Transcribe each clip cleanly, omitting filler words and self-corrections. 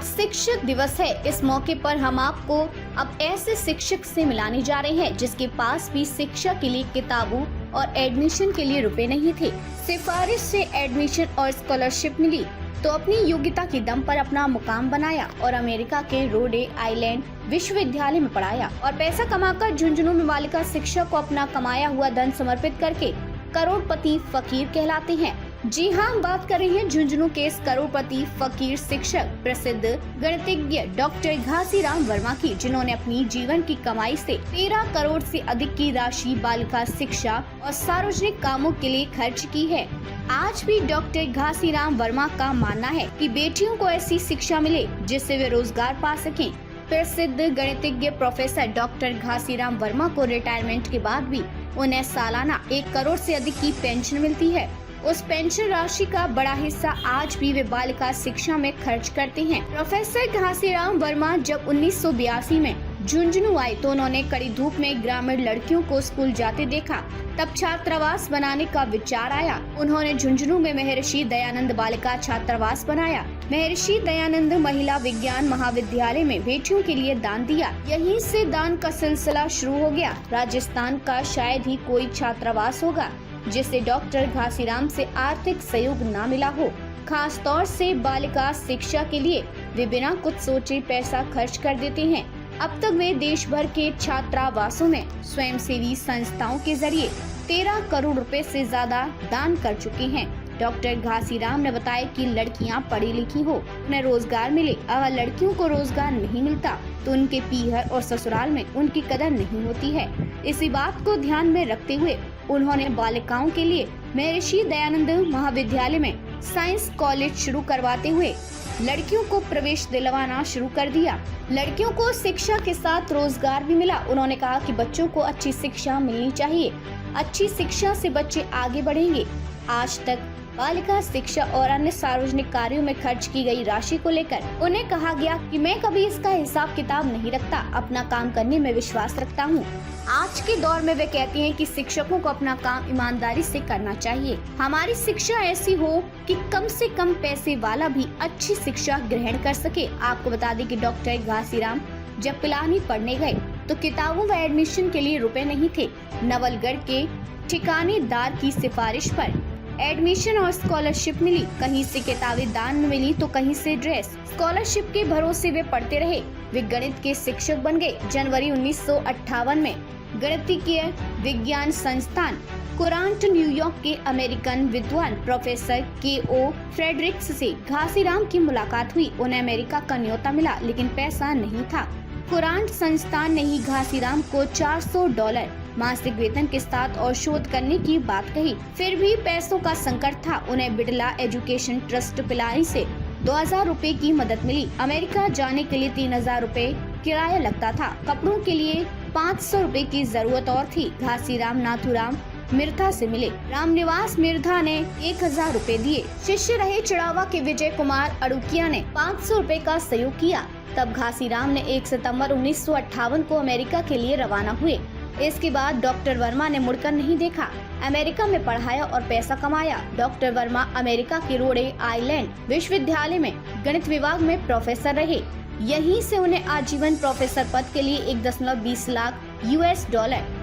शिक्षक दिवस है। इस मौके पर हम आपको अब ऐसे शिक्षक से मिलाने जा रहे हैं जिसके पास भी शिक्षा के लिए किताबों और एडमिशन के लिए रुपए नहीं थे। सिफारिश से एडमिशन और स्कॉलरशिप मिली तो अपनी योग्यता के दम पर अपना मुकाम बनाया और अमेरिका के रोडे आइलैंड विश्वविद्यालय में पढ़ाया और पैसा कमाकर झुंझुनू में बालिका शिक्षा को अपना कमाया हुआ धन समर्पित करके करोड़पति फकीर कहलाते हैं। जी हाँ, हम बात कर रहे हैं झुंझुनू के इस करोड़पति फकीर शिक्षक प्रसिद्ध गणितज्ञ डॉक्टर घासीराम वर्मा की, जिन्होंने अपनी जीवन की कमाई से 13 करोड़ से अधिक की राशि बालिका शिक्षा और सार्वजनिक कामों के लिए खर्च की है। आज भी डॉक्टर घासीराम वर्मा का मानना है कि बेटियों को ऐसी शिक्षा मिले जिससे वे रोजगार पा सकें। प्रसिद्ध गणितज्ञ प्रोफेसर डॉक्टर घासीराम वर्मा को रिटायरमेंट के बाद भी उन्हें सालाना 1 करोड़ से अधिक की पेंशन मिलती है। उस पेंशन राशि का बड़ा हिस्सा आज भी वे बालिका शिक्षा में खर्च करते हैं। प्रोफेसर घासीराम वर्मा जब 1982 में झुंझुनू आए तो उन्होंने कड़ी धूप में ग्रामीण लड़कियों को स्कूल जाते देखा। तब छात्रावास बनाने का विचार आया। उन्होंने झुंझुनू में महर्षि दयानंद बालिका छात्रावास बनाया। महर्षि दयानंद महिला विज्ञान महाविद्यालय में बेटियों के लिए दान दिया। यहीं से दान का सिलसिला शुरू हो गया। राजस्थान का शायद ही कोई छात्रावास होगा जिसे डॉक्टर घासीराम से आर्थिक सहयोग न मिला हो। खास तौर से बालिका शिक्षा के लिए वे बिना कुछ सोचे पैसा खर्च कर देते हैं। अब तक वे देश भर के छात्रावासों में स्वयंसेवी संस्थाओं के जरिए 13 करोड़ रुपए से ज्यादा दान कर चुके हैं। डॉक्टर घासीराम ने बताया कि लड़कियां पढ़ी लिखी हो, उन्हें रोजगार मिले। अगर लड़कियों को रोजगार नहीं मिलता तो उनके पीहर और ससुराल में उनकी कदर नहीं होती है। इसी बात को ध्यान में रखते हुए उन्होंने बालिकाओं के लिए महर्षि दयानंद महाविद्यालय में साइंस कॉलेज शुरू करवाते हुए लड़कियों को प्रवेश दिलवाना शुरू कर दिया। लड़कियों को शिक्षा के साथ रोजगार भी मिला। उन्होंने कहा कि बच्चों को अच्छी शिक्षा मिलनी चाहिए। अच्छी शिक्षा से बच्चे आगे बढ़ेंगे। आज तक बालिका शिक्षा और अन्य सार्वजनिक कार्यों में खर्च की गई राशि को लेकर उन्हें कहा गया कि मैं कभी इसका हिसाब किताब नहीं रखता, अपना काम करने में विश्वास रखता हूँ। आज के दौर में वे कहती हैं कि शिक्षकों को अपना काम ईमानदारी से करना चाहिए। हमारी शिक्षा ऐसी हो कि कम से कम पैसे वाला भी अच्छी शिक्षा ग्रहण कर सके। आपको बता दें कि डॉक्टर घासीराम जब पिलानी पढ़ने गए तो किताबों व एडमिशन के लिए रुपए नहीं थे। नवलगढ़ के ठिकानेदार की सिफारिश पर एडमिशन और स्कॉलरशिप मिली। कहीं से किताबें दान में मिली तो कहीं से ड्रेस। स्कॉलरशिप के भरोसे वे पढ़ते रहे। वे गणित के शिक्षक बन गए। जनवरी 1958 में गणितीय विज्ञान संस्थान कुरांट न्यूयॉर्क के अमेरिकन विद्वान प्रोफेसर के.ओ. फ्रेडरिक्स से घासीराम की मुलाकात हुई। उन्हें अमेरिका का न्योता मिला लेकिन पैसा नहीं था। कुरांट संस्थान ने ही घासीराम को $400 मासिक वेतन के साथ और शोध करने की बात कही। फिर भी पैसों का संकट था। उन्हें बिड़ला एजुकेशन ट्रस्ट पिलाई से 2000 रुपए की मदद मिली। अमेरिका जाने के लिए 3000 रुपए किराया लगता था। कपड़ों के लिए 500 रुपए की जरूरत और थी। घासीराम नाथुराम मिर्धा से मिले। रामनिवास मिर्धा ने 1000 रुपए दिए। शिष्य रहे चिड़ावा के विजय कुमार अड़ुकिया ने 500 रुपए का सहयोग किया। तब घासीराम ने 1 सितंबर 1958 को अमेरिका के लिए रवाना हुए। इसके बाद डॉक्टर वर्मा ने मुड़कर नहीं देखा। अमेरिका में पढ़ाया और पैसा कमाया। डॉक्टर वर्मा अमेरिका के रोडे आइलैंड विश्वविद्यालय में गणित विभाग में प्रोफेसर रहे। यहीं से उन्हें आजीवन प्रोफेसर पद के लिए 1.20 लाख $US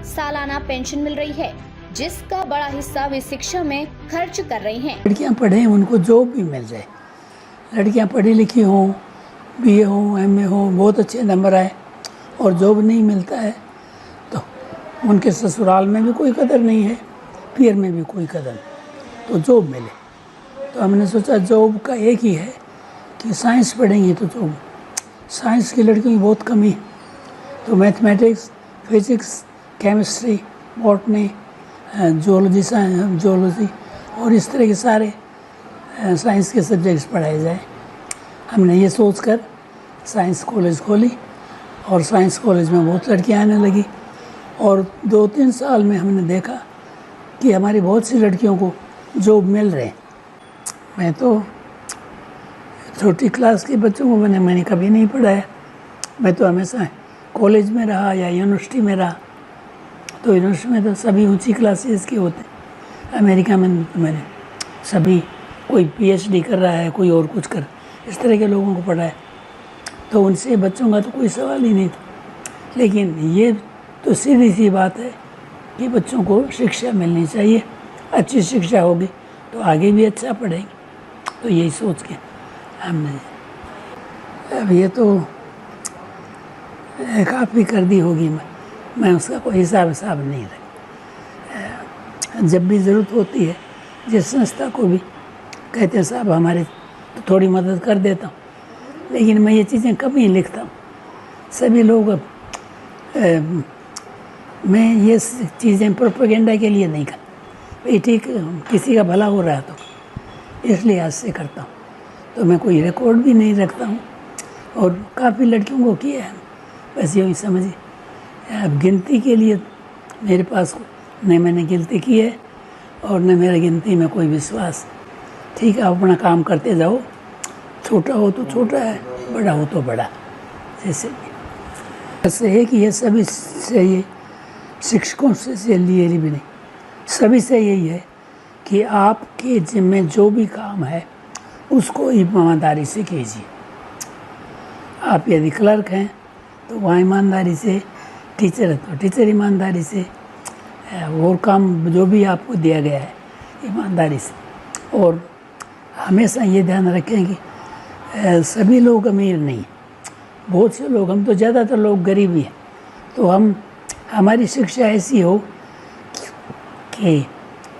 सालाना पेंशन मिल रही है, जिसका बड़ा हिस्सा वे शिक्षा में खर्च कर रही हैं। लड़कियां पढ़े, उनको जॉब भी मिल जाए। लड़कियां पढ़ी लिखी हों, BA हो, MA हो, बहुत अच्छे नंबर आए और जॉब नहीं मिलता है तो उनके ससुराल में भी कोई कदर नहीं है, पीर में भी कोई कदर नहीं, तो जॉब मिले। तो हमने सोचा जॉब का एक ही है कि साइंस पढ़ेंगे तो जॉब। साइंस की लड़कियों की बहुत कमी है, तो mathematics, physics, chemistry, botany, zoology और इस तरह के सारे साइंस के सब्जेक्ट्स पढ़ाए जाए। हमने ये सोचकर साइंस कॉलेज खोली और साइंस कॉलेज में बहुत लड़कियां आने लगी और 2-3 साल में हमने देखा कि हमारी बहुत सी लड़कियों को जॉब मिल रहे हैं। मैं तो छोटी क्लास के बच्चों को मैंने कभी नहीं पढ़ाया। मैं तो हमेशा कॉलेज में रहा या यूनिवर्सिटी में रहा, तो यूनिवर्सिटी में तो सभी ऊंची क्लासेस के होते। अमेरिका में तो मैंने सभी, कोई PhD कर रहा है, कोई और कुछ कर, इस तरह के लोगों को पढ़ाया। तो उनसे बच्चों का तो कोई सवाल ही नहीं था। लेकिन ये तो सीधी सी बात है कि बच्चों को शिक्षा मिलनी चाहिए, अच्छी शिक्षा होगी तो आगे भी अच्छा पढ़ेंगे। तो यही सोच के हमने अब ये तो काफ़ी कर दी होगी, मैं उसका कोई हिसाब नहीं रख। जब भी ज़रूरत होती है जिस संस्था को भी कहते हैं साहब हमारे तो थोड़ी मदद कर देता हूँ, लेकिन मैं ये चीज़ें कम ही लिखता हूँ। सभी लोग मैं ये चीज़ें प्रोपेगेंडा के लिए नहीं करता, भाई ठीक किसी का भला हो रहा है तो इसलिए आज से करता हूँ। तो मैं कोई रिकॉर्ड भी नहीं रखता हूँ और काफ़ी लड़कियों को किया है, बस यूँ ही समझिए। अब गिनती के लिए मेरे पास न मैंने गिनती की है और न मेरा गिनती में कोई विश्वास। ठीक है, आप अपना काम करते जाओ, छोटा हो तो छोटा है, बड़ा हो तो बड़ा, जैसे भी। बस है कि ये सभी से ये शिक्षकों से लिए भी नहीं, सभी से यही है कि आपके जिम्मे जो भी काम है उसको ईमानदारी से कीजिए। आप यदि क्लर्क हैं तो वहाँ ईमानदारी से, टीचर है तो टीचर ईमानदारी से, और काम जो भी आपको दिया गया है ईमानदारी से। और हमेशा ये ध्यान रखें कि सभी लोग अमीर नहीं, बहुत से लोग, हम तो ज़्यादातर लोग गरीब ही हैं, तो हमारी शिक्षा ऐसी हो कि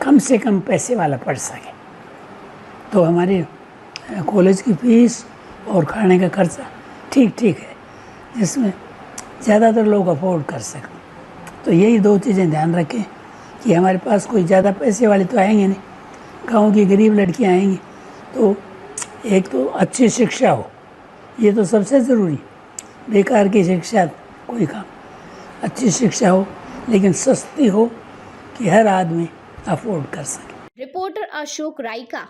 कम से कम पैसे वाला पढ़ सके। तो हमारे कॉलेज की फ़ीस और खाने का खर्चा ठीक है, जिसमें ज़्यादातर लोग अफोर्ड कर सकते। तो यही दो चीज़ें ध्यान रखें कि हमारे पास कोई ज़्यादा पैसे वाले तो आएंगे नहीं, गांव की गरीब लड़कियां आएंगी। तो एक तो अच्छी शिक्षा हो, ये तो सबसे ज़रूरी। बेकार की शिक्षा कोई काम, अच्छी शिक्षा हो लेकिन सस्ती हो कि हर आदमी अफोर्ड कर सके। रिपोर्टर अशोक राइका,